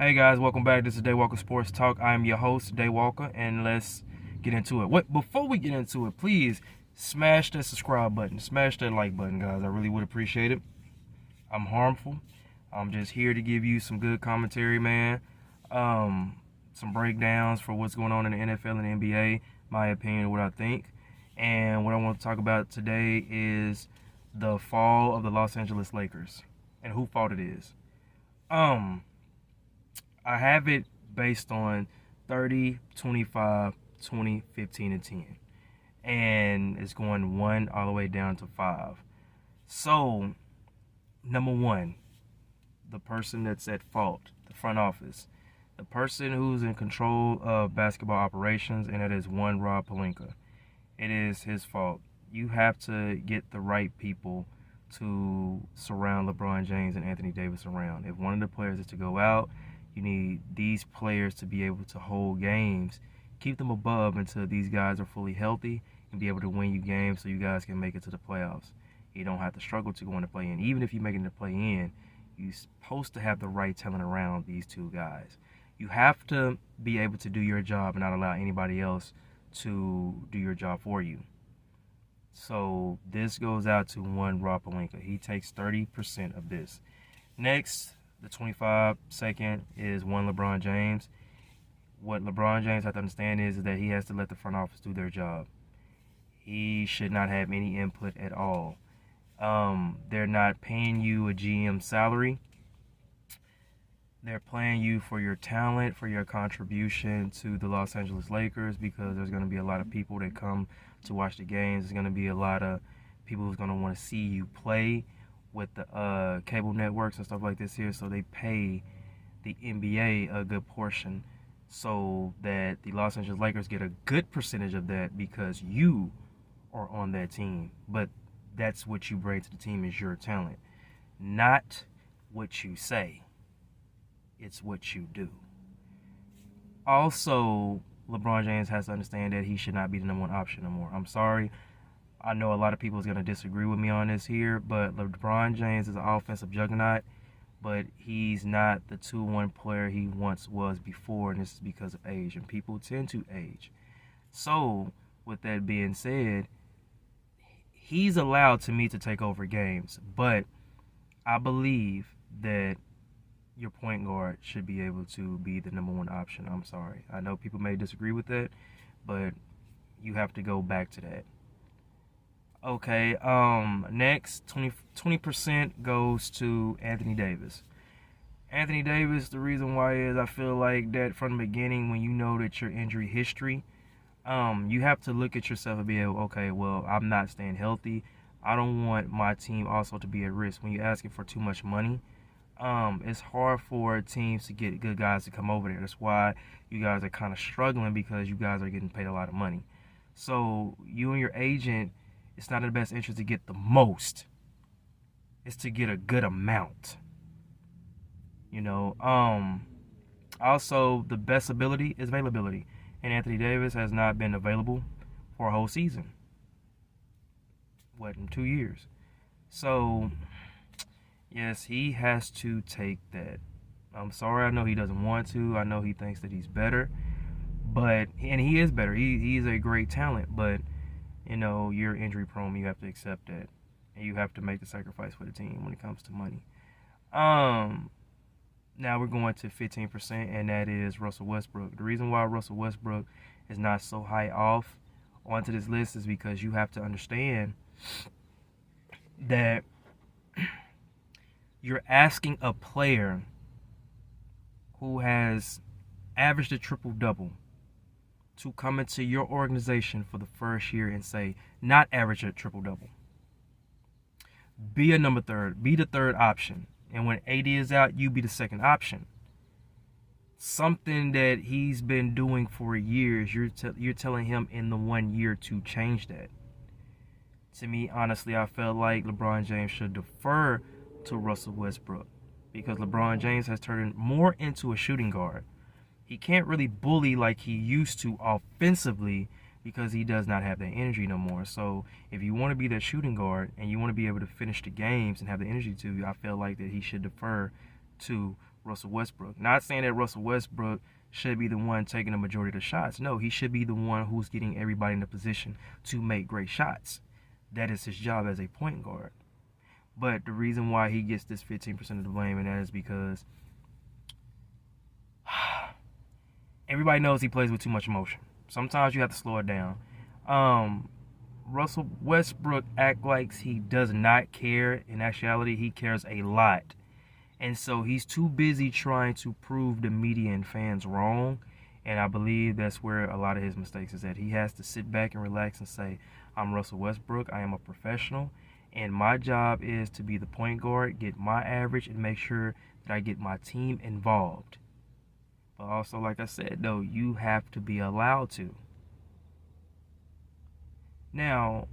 Hey guys, welcome back. This is Day Walker Sports Talk. I am your host, Day Walker, and let's get into it. Before we get into it, please smash that subscribe button, smash that like button, guys. I really would appreciate it. I'm harmful. I'm just here to give you some good commentary, man. Some breakdowns for what's going on in the NFL and the NBA, my opinion, what I think. And what I want to talk about today is the fall of the Los Angeles Lakers and whose fault it is. I have it based on 30, 25, 20, 15, and 10. And it's going 1 all the way down to 5. So, number 1, the person that's at fault, the front office. The person who's in control of basketball operations, and that is one Ruppalenka. It is his fault. You have to get the right people to surround LeBron James and Anthony Davis around. If one of the players is to go out, you need these players to be able to hold games, keep them above until these guys are fully healthy and be able to win you games so you guys can make it to the playoffs. You don't have to struggle to go in the play-in. Even if you make it in the play-in, you're supposed to have the right talent around these two guys. You have to be able to do your job and not allow anybody else to do your job for you. So this goes out to one Ruppalenka. He takes 30% of this. Next, the 25-second is one LeBron James. What LeBron James has to understand is that he has to let the front office do their job. He should not have any input at all. They're not paying you a GM salary. They're paying you for your talent, for your contribution to the Los Angeles Lakers, because there's going to be a lot of people that come to watch the games. There's going to be a lot of people who's going to want to see you play with the cable networks and stuff like this here, so they pay the NBA a good portion so that the Los Angeles Lakers get a good percentage of that because you are on that team. But that's what you bring to the team is your talent, not what you say. It's what you do. Also, LeBron James has to understand that he should not be the number one option no more. I'm sorry. I know a lot of people is going to disagree with me on this here, but LeBron James is an offensive juggernaut, but he's not the 2-1 player he once was before, and this is because of age, and people tend to age. So, with that being said, he's allowed to me to take over games, but I believe that your point guard should be able to be the number one option. I'm sorry. I know people may disagree with that, but you have to go back to that. Okay, next, 20% goes to Anthony Davis. Anthony Davis, the reason why is I feel like that from the beginning, when you know that your injury history, you have to look at yourself and be able, okay, well, I'm not staying healthy. I don't want my team also to be at risk. When you're asking for too much money, it's hard for teams to get good guys to come over there. That's why you guys are kind of struggling, because you guys are getting paid a lot of money. So you and your agent, it's not in the best interest to get the most. It's to get a good amount. You know, also the best ability is availability. And Anthony Davis has not been available for a whole season. In 2 years. So, yes, he has to take that. I'm sorry, I know he doesn't want to. I know he thinks that he's better. And he is better. He's a great talent, but you know, you're injury prone. You have to accept that, and you have to make the sacrifice for the team when it comes to money. Now we're going to 15%, and that is Russell Westbrook. The reason why Russell Westbrook is not so high off onto this list is because you have to understand that you're asking a player who has averaged a triple-double to come into your organization for the first year and say, not average a triple-double. Be a number third. Be the third option. And when AD is out, you be the second option. Something that he's been doing for years, you're telling him in the 1 year to change that. To me, honestly, I felt like LeBron James should defer to Russell Westbrook, because LeBron James has turned more into a shooting guard. He can't really bully like he used to offensively because he does not have that energy no more. So if you want to be that shooting guard and you want to be able to finish the games and have the energy to, I feel like that he should defer to Russell Westbrook. Not saying that Russell Westbrook should be the one taking the majority of the shots. No, he should be the one who's getting everybody in a position to make great shots. That is his job as a point guard. But the reason why he gets this 15% of the blame, and that is because everybody knows he plays with too much emotion. Sometimes you have to slow it down. Russell Westbrook acts like he does not care. In actuality, he cares a lot. And so he's too busy trying to prove the media and fans wrong. And I believe that's where a lot of his mistakes is at. He has to sit back and relax and say, I'm Russell Westbrook. I am a professional. And my job is to be the point guard, get my average, and make sure that I get my team involved. But also, like I said, though, you have to be allowed to. Now,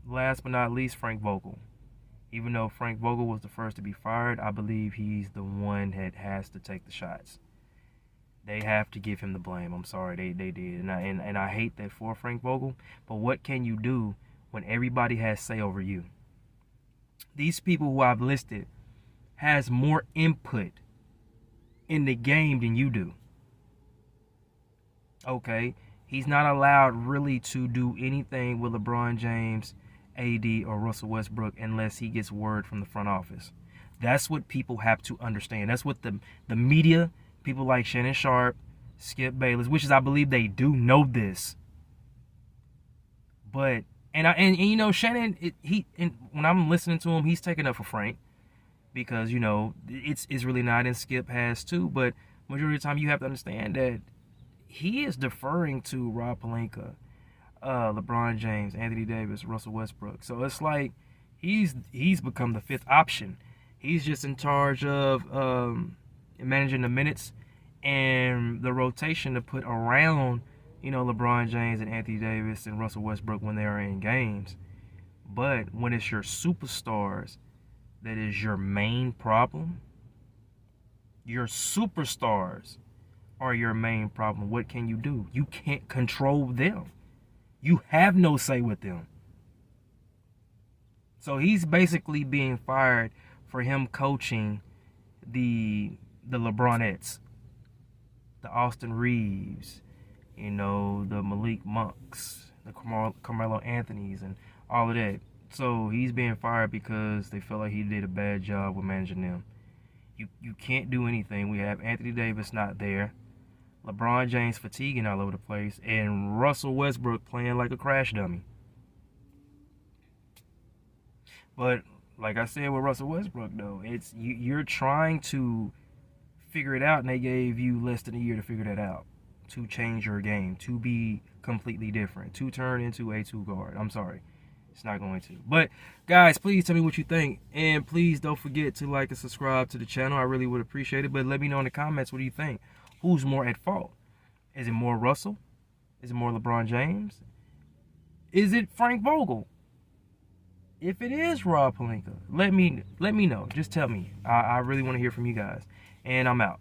last but not least, Frank Vogel. Even though Frank Vogel was the first to be fired, I believe he's the one that has to take the shots. They have to give him the blame. I'm sorry, they did. And I hate that for Frank Vogel. But what can you do when everybody has say over you? These people who I've listed has more input in the game than you do. Okay? He's not allowed really to do anything with LeBron James, AD, or Russell Westbrook unless he gets word from the front office. That's what people have to understand. That's what the media, people like Shannon Sharp, Skip Bayless, which is, I believe they do know this. But and you know, Shannon, when I'm listening to him, he's taking up for Frank because, you know, it's really not, and Skip has too. But majority of the time, you have to understand that he is deferring to Ruppalenka, LeBron James, Anthony Davis, Russell Westbrook. So it's like he's become the fifth option. He's just in charge of managing the minutes and the rotation to put around, you know, LeBron James and Anthony Davis and Russell Westbrook when they are in games. But when it's your superstars that is your main problem, your superstars are your main problem. What can you do? You can't control them. You have no say with them. So he's basically being fired for him coaching the LeBronettes, the Austin Reeves, you know, the Malik Monks, the Carmelo Anthonys, and all of that. So he's being fired because they feel like he did a bad job with managing them. You can't do anything. We have Anthony Davis not there, LeBron James fatiguing all over the place, and Russell Westbrook playing like a crash dummy. But like I said with Russell Westbrook, though, it's you're trying to figure it out, and they gave you less than a year to figure that out, to change your game, to be completely different, to turn into a two guard. I'm sorry, it's not going to. But guys, please tell me what you think, and please don't forget to like and subscribe to the channel. I really would appreciate it. But let me know in the comments, what do you think? Who's more at fault? Is it more Russell? Is it more LeBron James? Is it Frank Vogel? If it is Ruppalenka, let me know. Just tell me. I really want to hear from you guys. And I'm out.